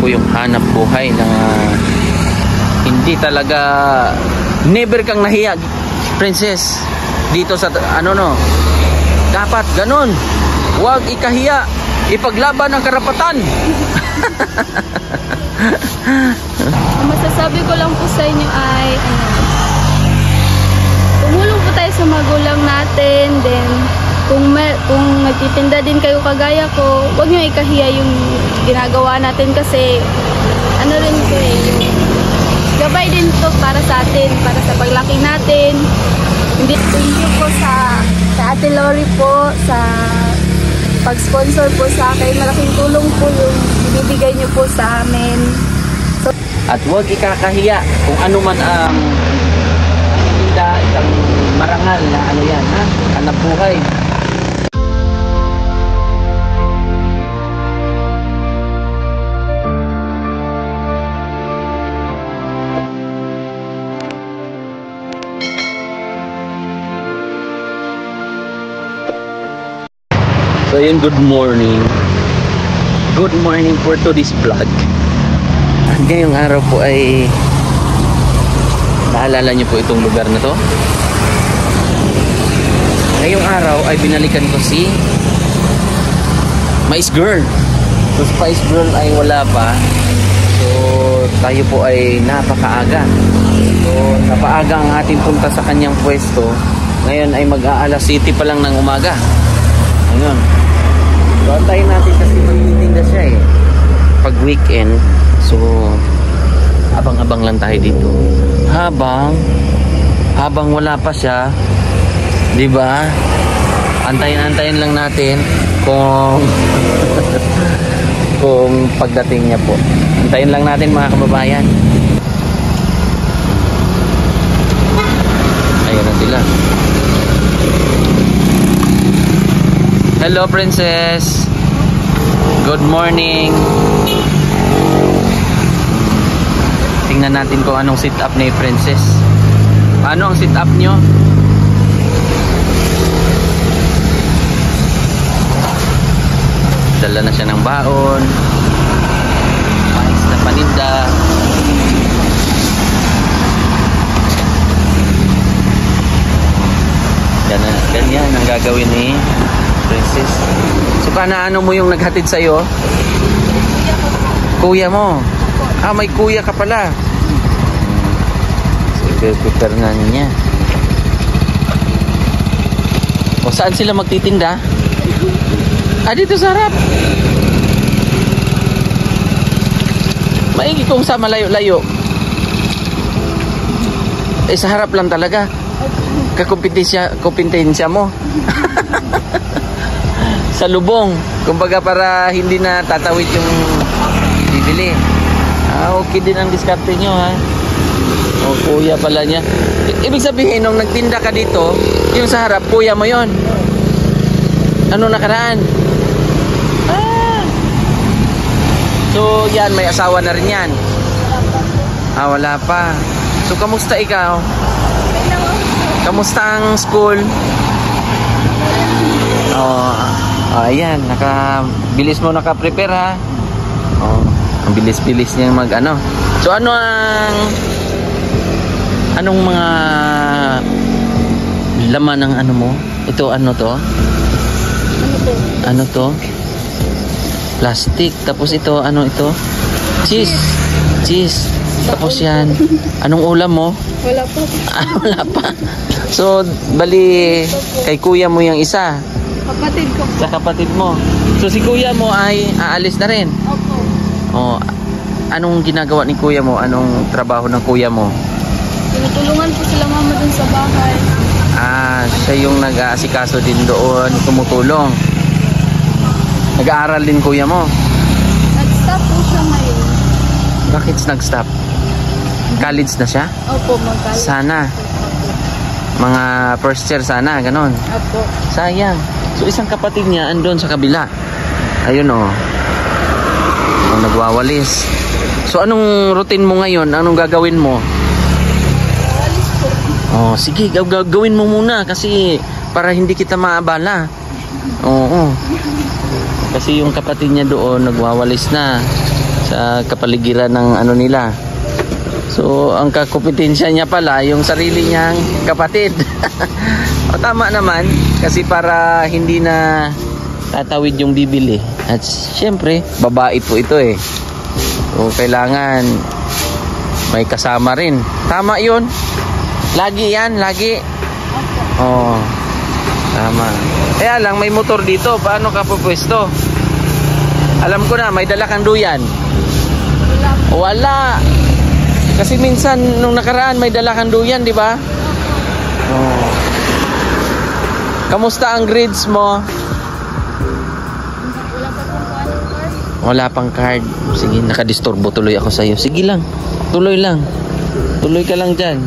po yung hanap buhay na hindi talaga, never kang nahiya, princess, dito sa ano no. Dapat ganun, huwag ikahiya, ipaglaban ang karapatan. Ang masasabi ko lang po sa inyo ay tumulong po tayo sa magulang natin. Then kung nagtitinda din kayo kagaya ko, huwag nyo ikahiya yung ginagawa natin, kasi ano rin po yung gabay din to para sa atin, para sa paglaki natin. Hindi, thank you po sa Ate Lori po sa pag-sponsor po sa akin. Malaking tulong po yung binibigay niyo po sa amin. So, at huwag ikakahiya kung ano man ang isang marangal na ano yan, ha? Hanap buhay. So yun, good morning. Good morning for today's vlog. At ngayong araw po ay naalala niyo po itong lugar na to. Ngayong araw ay binalikan ko si Mais Girl. So Spice Girl ay wala pa. So tayo po ay napakaaga. So napaaga ang ating punta sa kanyang pwesto. Ngayon ay mag-aalas 7 pa lang ng umaga. Ayun. So antayin natin kasi magtitinda siya eh pag weekend. So abang-abang lang tayo dito habang wala pa siya, di ba? Antayin lang natin kung kung pagdating niya po. Antayin lang natin mga kababayan. Ayun na sila. Hello, princess. Good morning. Tingnan natin kung anong sit up ni princess. Ano ang sit up nyo? Dala na siya ng baon. Mais na paninda. Ganyan ang gagawin ni princess. So ano mo yung naghatid sa'yo? Kuya mo. Ah, may kuya ka pala. So i-prepare na niya. O saan sila magtitinda? Ah, dito sa harap. Maigi kung sa malayo-layo. Eh sa harap lang talaga. Kakumpetensya mo. Sa lubong, kumbaga para hindi na tatawid yung bibili. Ah, okay din ang diskarte nyo, ha. O kuya pala niya. Ibig sabihin nung nagtinda ka dito, yung sa harap kuya mo yon. Ano nakaraan? Ah. So yan, may asawa na rin yan. Ah, wala pa. So kamusta ikaw? Kamusta ang school? Ayan, bilis mo naka-prepare, ha. Ang bilis-bilis niya mag-ano. So anong mga laman ng ano mo? Ito ano to? Ano to? Plastic. Tapos ito, ano ito? Cheese. Tapos yan. Anong ulam mo? wala po. Wala pa. So, bali kay kuya mo yung isa. Kapatid ko po. Sa kapatid mo. So si kuya mo ay aalis na rin. Opo. Oh, anong ginagawa ni kuya mo? Anong trabaho ng kuya mo? Tinutulungan po sila mama dun sa bahay. Ah, siya yung nag-aasikaso din doon, tumutulong. Nag-aaral din kuya mo. Nag-stop po siya ngayon. Bakit nag-stop? College na siya? Opo, mag-college. Sana. Mga first year sana, ganon. Opo. Sayang. So isang kapatid niya andun sa kabila. Ayun oh. Nagwawalis. So anong routine mo ngayon? Anong gagawin mo? Walis po. Oh, sige, gawin mo muna kasi para hindi kita maabala. Oo. Kasi yung kapatid niya doon nagwawalis na. sa kapaligiran ng ano nila. So ang kakompetensya niya pala yung sarili niyang kapatid. O, tama naman kasi para hindi na tatawid yung bibili. At syempre babae po ito eh. So kailangan may kasama rin. Tama yun. Lagi yan, lagi. Oh, tama. Kaya lang may motor dito. Paano ka pupwesto? Alam ko na, may dala kang duyan. Wala. Kasi minsan nung nakaraan may dala kang duyan, di ba? Oh. Kamusta ang grades mo? Wala pang card. Sige, nakadisturbo tuloy ako sa'yo. Sige lang, tuloy lang. Tuloy ka lang dyan.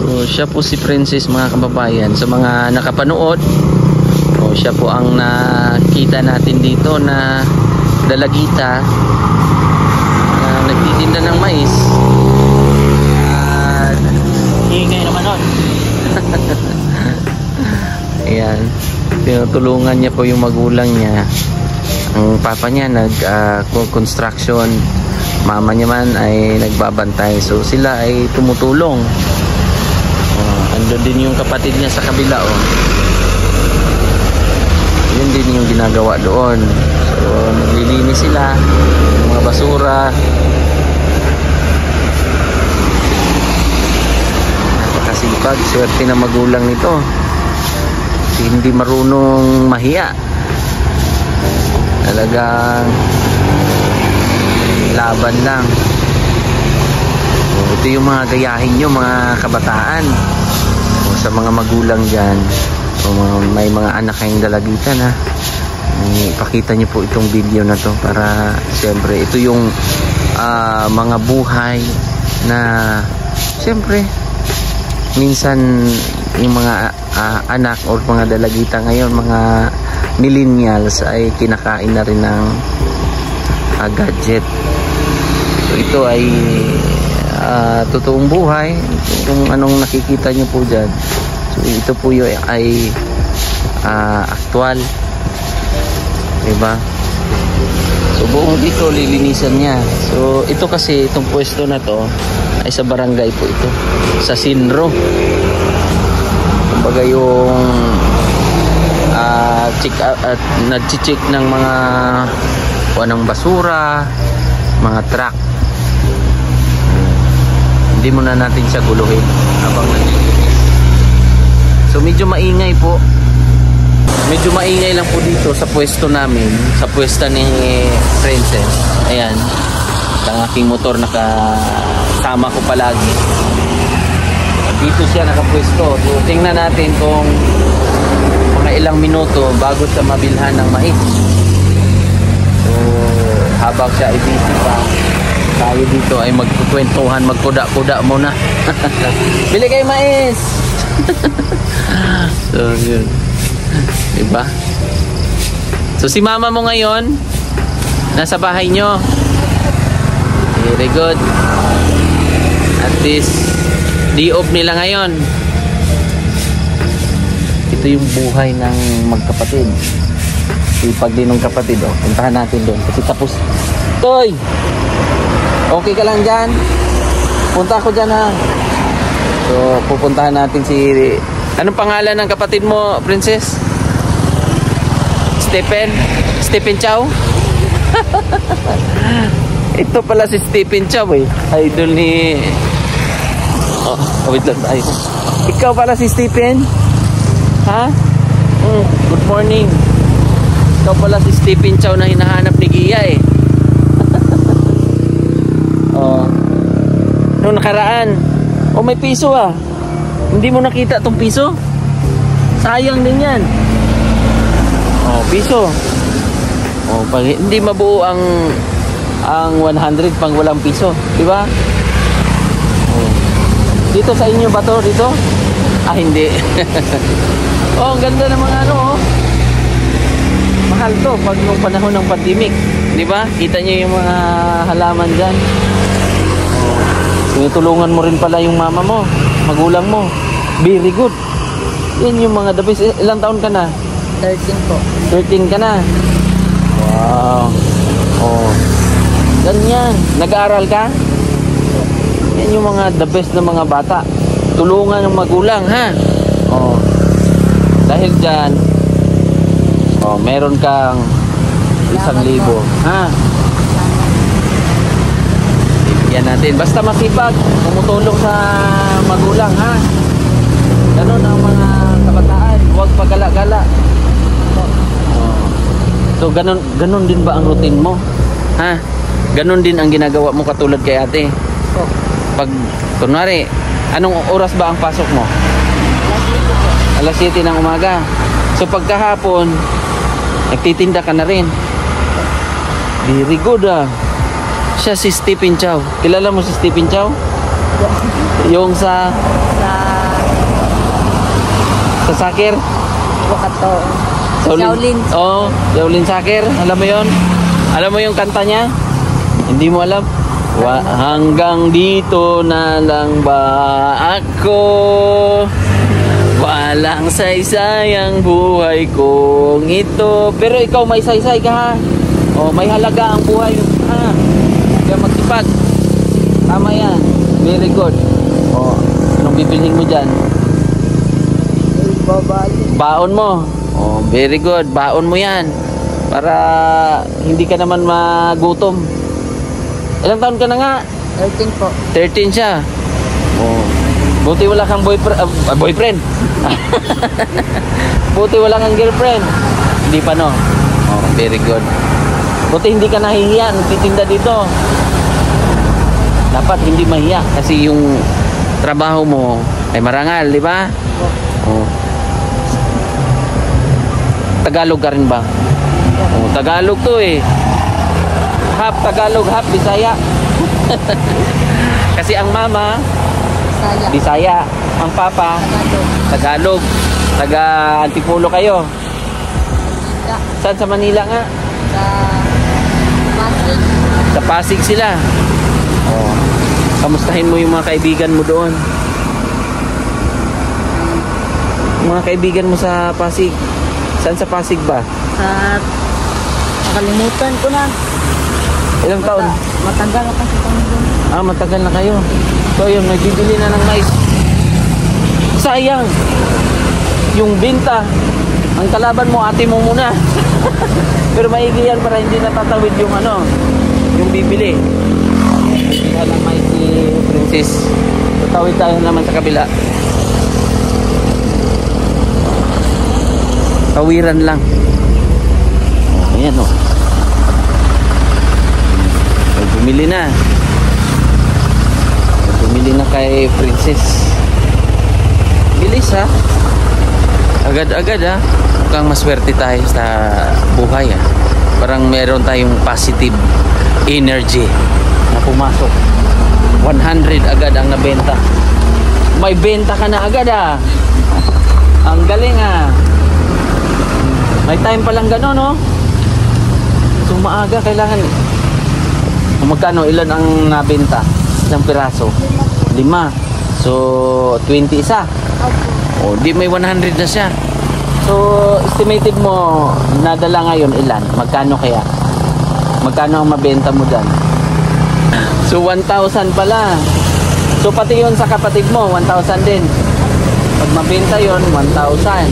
So, siya po si Princess, mga kababayan. Sa mga nakapanood, siya po ang nakita natin dito na dalagita na nagtitinda ng mais. At ingay naman nun. ayan, tinutulungan niya po yung magulang niya. Ang papa niya nag-construction, mama niya man ay nagbabantay. So sila ay tumutulong. Andun din yung kapatid niya sa kabila. Yun din yung ginagawa doon. So naglilinis sila ng mga basura. Napakasipag, swerte na magulang nito. Hindi marunong mahiya. Talagang laban lang. So, ito yung mga gayahin nyo, mga kabataan. O, sa mga magulang dyan, o may mga anak kayong dalagitan, ha. Ipakita nyo po itong video na to para siyempre ito yung mga buhay na siyempre minsan yung mga anak o mga dalagita ngayon, mga millennials ay kinakain na rin ng gadget. So ito ay totoong buhay, kung anong nakikita nyo po dyan. So ito po yung ay aktual, diba? So buong dito lilinisan niya. So ito kasi, itong pwesto na to ay sa barangay po ito, sa Sinro. Kumbaga yung nag-check ng mga ng basura, mga truck. Hindi muna natin siya guluhin habang naglilinis. So medyo maingay po. Medyo maingay lang po dito sa pwesto namin, sa pwesta ni Princess. Ayan, ang aking motor nakasama ko palagi. Dito siya nakapwesto. So tingnan natin kung mga ilang minuto bago siya mabilhan ng mais. So habang siya ay busy pa, tayo dito ay magkukwentuhan, magkuda-kuda muna. Bili kayo mais. So yun, diba? So si mama mo ngayon nasa bahay nyo. Very good. At least day off nila ngayon. Ito yung buhay ng magkapatid. Ipag din ng kapatid, puntahan natin doon kasi tapos. Toy, okay ka lang dyan? Punta ako dyan, ha. So pupuntahan natin si, anong pangalan ng kapatid mo, Princess? Stephen Chow. Ito pala si Stephen Chow, idol ni wait lang tayo. Ikaw pala si Stephen, ha? Good morning. Ikaw pala si Stephen Chow na hinahanap ni Gia, noong nakaraan, may piso, hindi mo nakita tong piso? Sayang din yan. Piso. Pag hindi mabuo ang 100 pang walang piso, di ba? Dito sa inyo ba to? Dito? Hindi. Ang ganda ng mga mahal to pag nung panahon ng pandemic, di ba? Kita niyo yung mga halaman dyan. Tinutulungan mo rin pala yung mama mo, magulang mo. Very good. Yan yung mga the best. Ilang taon ka na? 13 po. 13 ka na. Wow. Saan yan? Nag-aaral ka? Yan yung mga the best na mga bata. Tulungan ng magulang, ha? Oh. Dahil dyan, meron kang 1,000, ha? Yan natin. Basta masipag, tumutulong sa magulang, ha? Ganun ang mga kabataan. Huwag pagala-gala. So, ganun din ba ang routine mo? Ha? Ganun din ang ginagawa mo katulad kay ate? Pag, kunwari, anong oras ba ang pasok mo? Alas 7 ng umaga. So, pagkahapon, nagtitinda ka na rin. Very good, ah. Siya si Stephen Chow. Kilala mo si Stephen Chow? Yung sa soccer? Wakato. Shaolin. Oh, Shaolin soccer. Alam mo yon? Alam mo yung kanta niya? Hindi mo alam? Hanggang dito na lang ba ako? Walang saysay ang buhay kong ito. Pero ikaw may saysay ka, ha? Oh, may halaga ang buhay, ha? Kaya magsipag. Tama yan. Very good. Oh, anong bibilhin mo dyan? Baon mo. Oh, very good. Baon mo yan. Para hindi ka naman magutom. Ilang taon ka na nga? 13 po. 13 siya. Oh. Buti wala kang boyfriend. Buti wala kang girlfriend. Hindi pa, no? Oh, very good. Buti hindi ka nahihiya. Titinda dito. Dapat hindi mahiya. Kasi yung trabaho mo ay marangal, di ba? Oh. Tagalog ka rin ba? Oh, Tagalog to eh. Half Tagalog, half Bisaya. Kasi ang mama Bisaya, ang papa Tagalog. Taga Antipolo kayo. Saan sa Manila nga? Sa Pasig sila. Oh. Kamustahin mo yung mga kaibigan mo doon? Mga kaibigan mo sa Pasig. Saan sa Pasig ba? Nakalimutan ko na. Ilang taon? Matagal na kasi kami doon. Ah, matagal na kayo. So yun, nagbibili na ng mais. Sayang. Yung binta. Ang kalaban mo, ate mo muna. Pero maigi yan para hindi natatawid yung yung bibili. Kaya ng mais si Princess. Tatawid tayo naman sa kabila. Tawiran lang. Ayan, oh. Bumili na. Bumili na kay Princess. Bilis, ha? Agad-agad, ha? Mukhang maswerte tayo sa buhay, ha? Parang meron tayong positive energy na pumasok. 100 agad ang nabenta. May benta ka na agad, ha? Ang galing, ha? May time palang gano'n, no? So, maaga kailangan. Kung magkano, ilan ang nabenta? Isang piraso? 5. So, 20 isa. O, di may 100 na siya. So, estimated mo, nadala ngayon ilan? Magkano kaya? Magkano ang mabenta mo dyan? So, 1,000 pala. So, pati yun sa kapatid mo, 1,000 din. Pag mabenta yun, 1,000.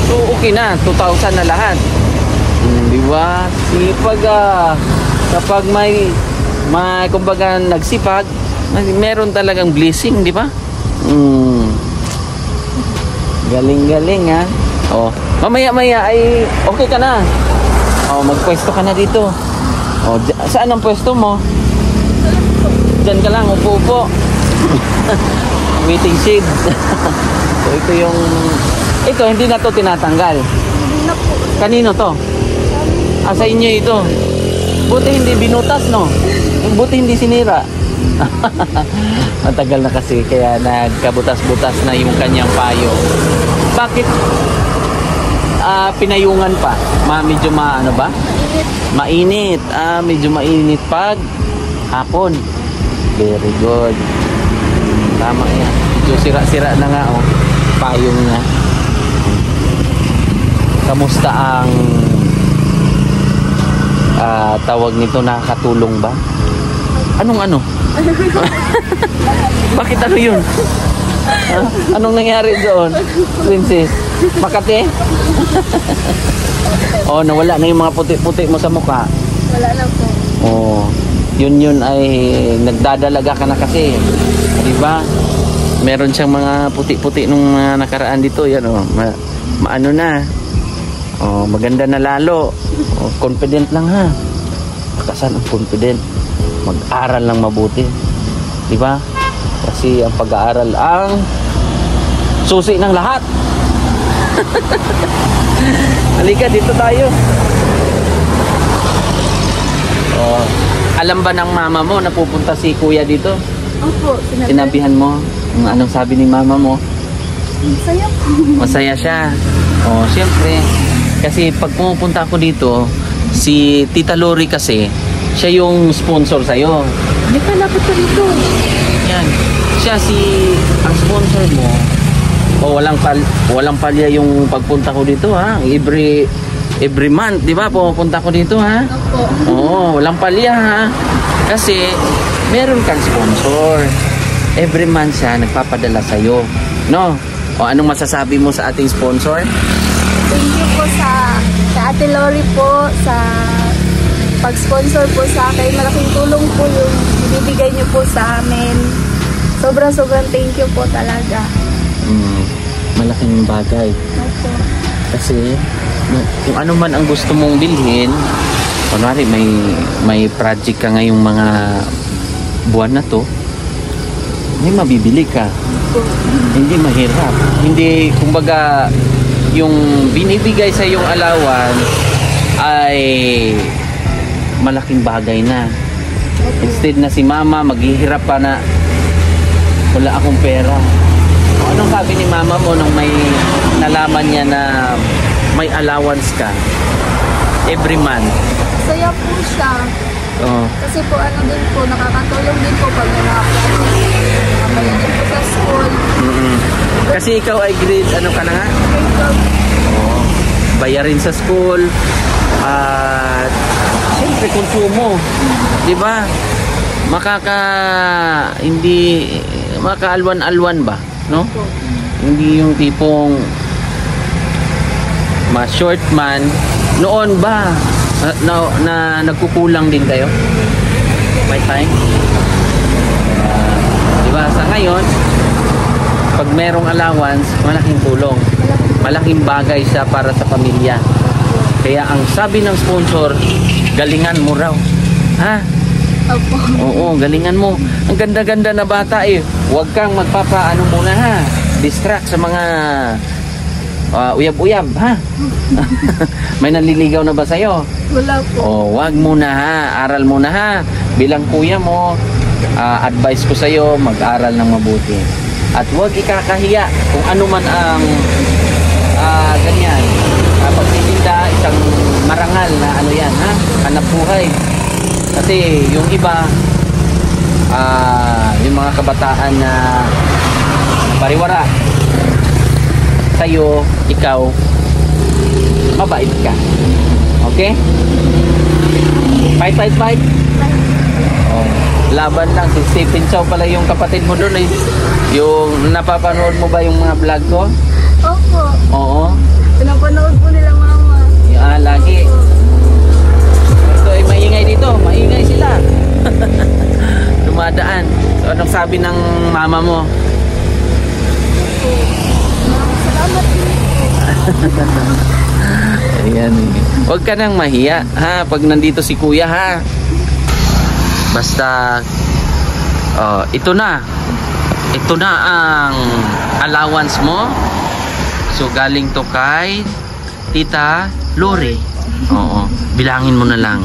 So, okay na. 2,000 na lahat. Di ba? Sipag, kapag may kumbaga nagsipag, meron talagang blessing, di ba? Galing-galing, ha? Oh, mamaya-maya ay okay ka na. Oh, magpwesto ka na dito. Oh, saan ang pwesto mo? Diyan ka lang, upo-upo. Waiting shade. So, ito, hindi na to tinatanggal. Kanino to? Sa inyo ito. Buti hindi binutas, no? Buti hindi sinira. Matagal na kasi, kaya nagkabutas-butas na yung kanyang payo. Bakit pinayungan pa? Medyo ano ba? Mainit. Medyo mainit pag hapon. Very good. Tama yan. Medyo sira-sira na nga, oh. Payong niya. Kamusta ang tawag nito, nakakatulong ba? Anong ano? Bakit ano yun? Ha? Anong nangyari doon, Princess? Makati? Oh, nawala na yung mga puti-puti mo sa mukha. Wala na po. Oh, yun ay nagdadalaga ka na kasi. Di ba? Meron siyang mga puti-puti nung nakaraan dito. Yan oh, maano na. Oh, maganda na lalo. Oh, confident lang ha. Bakasan ang confident. Mag-aral lang mabuti. Di ba? Kasi ang pag-aaral ang susi ng lahat. Halika, dito tayo. Oh, alam ba ng mama mo na pupunta si kuya dito? Opo, Sinabihan mo? Anong sabi ni mama mo? Masaya po. Masaya siya. Oh, siyempre. Kasi pag pumupunta ako dito, si Tita Lori kasi, siya yung sponsor sa'yo. Hindi ka lapit ka dito. Yan. Siya ang sponsor mo. O walang palya yung pagpunta ko dito ha. Every month, di ba? Pupunta ko dito ha. Opo. Oo, walang palya ha. Kasi meron kang sponsor. Every month siya nagpapadala sa'yo. No? O anong masasabi mo sa ating sponsor? Thank you po sa Ate Lori po sa pag-sponsor po sa akin. Malaking tulong po yung ibibigay niyo po sa amin. Sobrang thank you po talaga. Malaking bagay. Opo. Kasi kung ano man ang gusto mong bilhin, kunwari may project ka ngayong mga buwan na to, may mabibili ka. Hindi mahirap. Hindi, kumbaga, yung binibigay sa yung allowance ay malaking bagay na. Instead na si mama maghihirap pa na wala akong pera. Anong sabi ni mama mo nung may nalaman niya na may allowance ka every month? Saya po siya. Oh. Kasi po din po, nakakatulong din po pag nakapaya din po sa school. Kasi ikaw ay grade, ano ka na nga? Oh. Bayarin sa school. At siyempre konsumo. Diba? Hindi makaalwan-alwan ba? No? Hindi yung tipong ma-short man. Noon ba na nagkukulang din kayo? May time? Diba? Sa ngayon, pag merong allowance, malaking tulong. Malaking bagay siya para sa pamilya. Kaya ang sabi ng sponsor, galingan mo raw. Ha? Opo. Oo, galingan mo. Ang ganda-ganda na bata eh. Huwag kang magpapaano muna ha. Distract sa mga uyab-uyab ha. May nanliligaw na ba sa'yo? Wala po. Oh, wag muna ha. Aral muna ha. Bilang kuya mo, advice ko sa'yo, mag-aral ng mabuti. At huwag ikakahiya kung ano man ang ganyan. Pagtitinda, isang marangal na ano yan ha. Hanap buhay. Kasi yung iba, yung mga kabataan na pariwara, sa'yo, ikaw, mabait ka. Okay? Fight. Oh, laban lang. Si Stephen Chow pala yung kapatid mo doon. Yung napapanood mo ba yung mga vlog ko? Opo. Oo. Pinapanood po nila mama. Lagi. So, maingay dito. Maingay sila. Dumadaan. So, anong sabi ng mama mo? Salamat din po. Ayan. Huwag ka nang mahiya, ha? Pag nandito si kuya, ha? Basta, ito na. Ito na ang allowance mo. So, galing to kay Tita Lori. Oo. Bilangin mo na lang.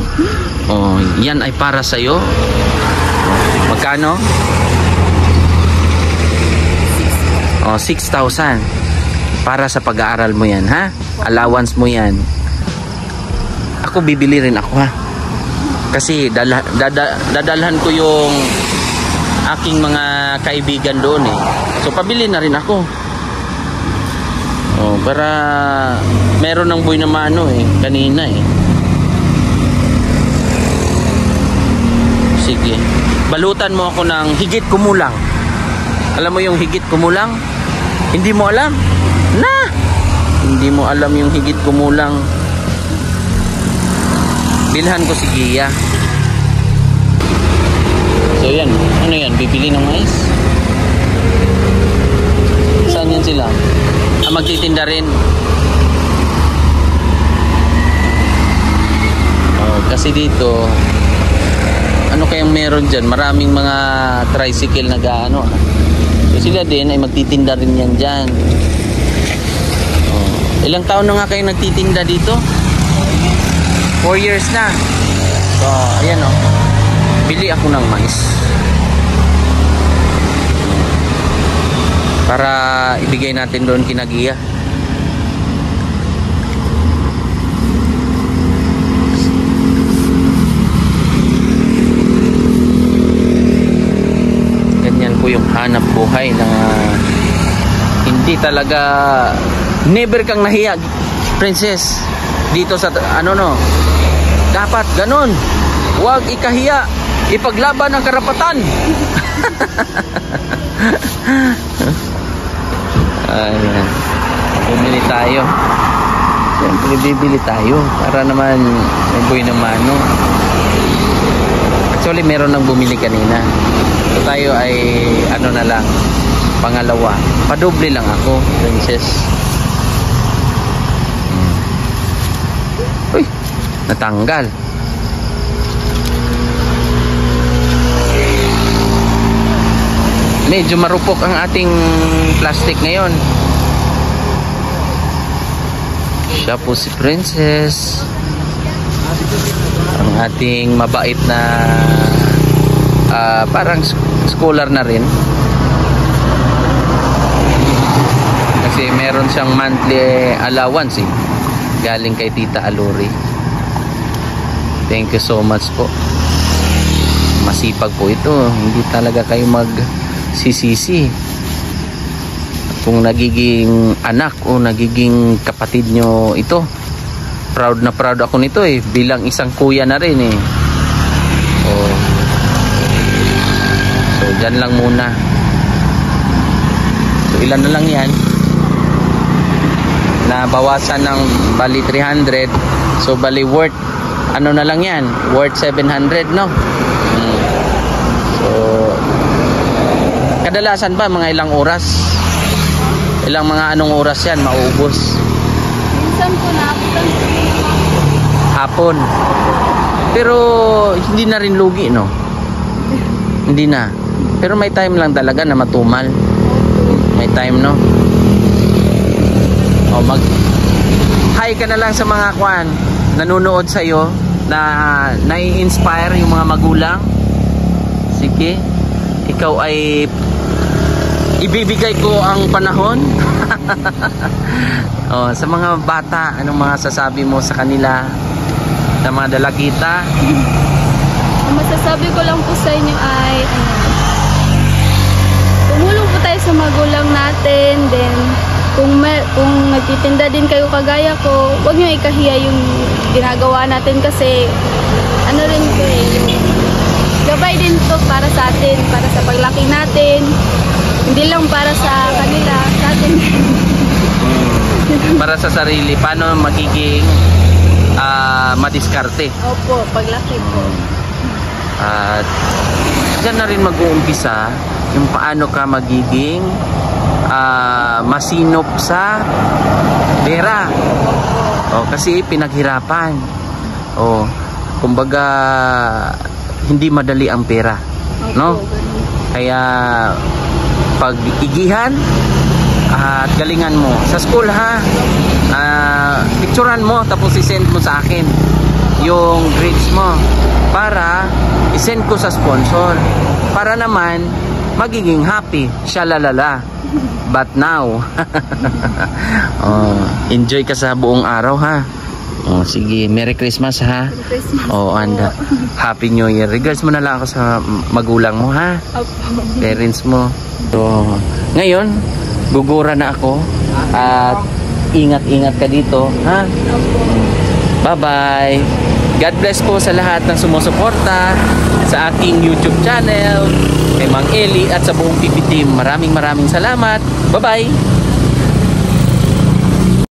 Oh, yan ay para sa'yo. Magkano? 6,000. Para sa pag-aaral mo yan, ha? Allowance mo yan. Ako, bibili rin ako, ha? Kasi dadalhan ko yung aking mga kaibigan doon, eh. So, pabili na rin ako. Oh, para meron ng buhay na mano, eh. Kanina, eh. Sige. balutan mo ako ng higit kumulang. Alam mo yung higit kumulang? Hindi mo alam? Hindi mo alam yung higit kumulang. Bilhan ko si Gia. So yan, ano yan? Bibili ng mais? Saan yan sila? Magtitinda rin. Kasi dito, ano kayang meron dyan? Maraming mga tricycle na gaano. So sila din ay magtitinda rin yan dyan. Ilang taon na nga kayo nagtitinda dito? 4 years na. So, ayan o. Bili ako ng mais. Para ibigay natin doon kina Gia. Ganyan po yung hanap buhay na hindi talaga. Never kang nahiya, princess. Dito sa dapat ganun. Huwag ikahiya. Ipaglaban ang karapatan. Ayan. Bumili tayo. Siyempre bibili tayo para naman may buhay na mano. Actually meron nang bumili kanina. So tayo ay na lang, pangalawa. Padoble lang ako, princess. Uy, natanggal. Medyo marupok ang ating plastic ngayon. Siya po si princess. Ang ating mabait na parang scholar na rin. Kasi meron siyang monthly allowance galing kay Tita Aluri. Thank you so much po. Masipag po ito. Hindi talaga kayo magsisisi kung nagiging anak o nagiging kapatid nyo ito. Proud na proud ako nito bilang isang kuya na rin So dyan lang muna. So ilan na lang yan, nabawasan ng bali 300. So bali worth na lang yan, worth 700 no. So kadalasan ba mga ilang oras, anong oras yan mauubos? Minsan po naabutan hapon. Pero hindi na rin lugi no. Hindi na. Pero may time lang talaga na matumal. May time no. Hi ka na lang sa mga nanonood sa'yo na nai-inspire yung mga magulang. Sige, ikaw ay ibibigay ko ang panahon. Sa mga bata, anong mga sasabi mo sa kanila, sa mga dalagita? Ang masasabi ko lang po sa inyo ay tumulong po tayo sa magulang natin. Then kung nagtitinda din kayo kagaya ko, huwag nyo ikahiya yung ginagawa natin kasi rin ko yung gabay din to para sa atin, para sa paglaki natin, hindi lang para sa kanila, sa atin. Para sa sarili, paano magiging madiskarte? Opo, paglaki po. At dyan na rin mag-uumpisa yung paano ka magiging masinop sa pera. Kasi pinaghirapan. Kumbaga hindi madali ang pera, no? Kaya pag-igihan at galingan mo sa school picturean mo tapos i-send mo sa akin yung grades mo para i-send ko sa sponsor para naman magiging happy siya lalala. But now enjoy ka sa buong araw sige, Merry Christmas Merry Christmas and Happy New Year. Regards mo na lang ako sa magulang mo parents mo. So ngayon gugura na ako at ingat-ingat ka dito Bye bye. God bless po sa lahat ng sumusuporta sa aking YouTube channel, kay Mang Eli at sa buong PB team. Maraming salamat. Bye-bye!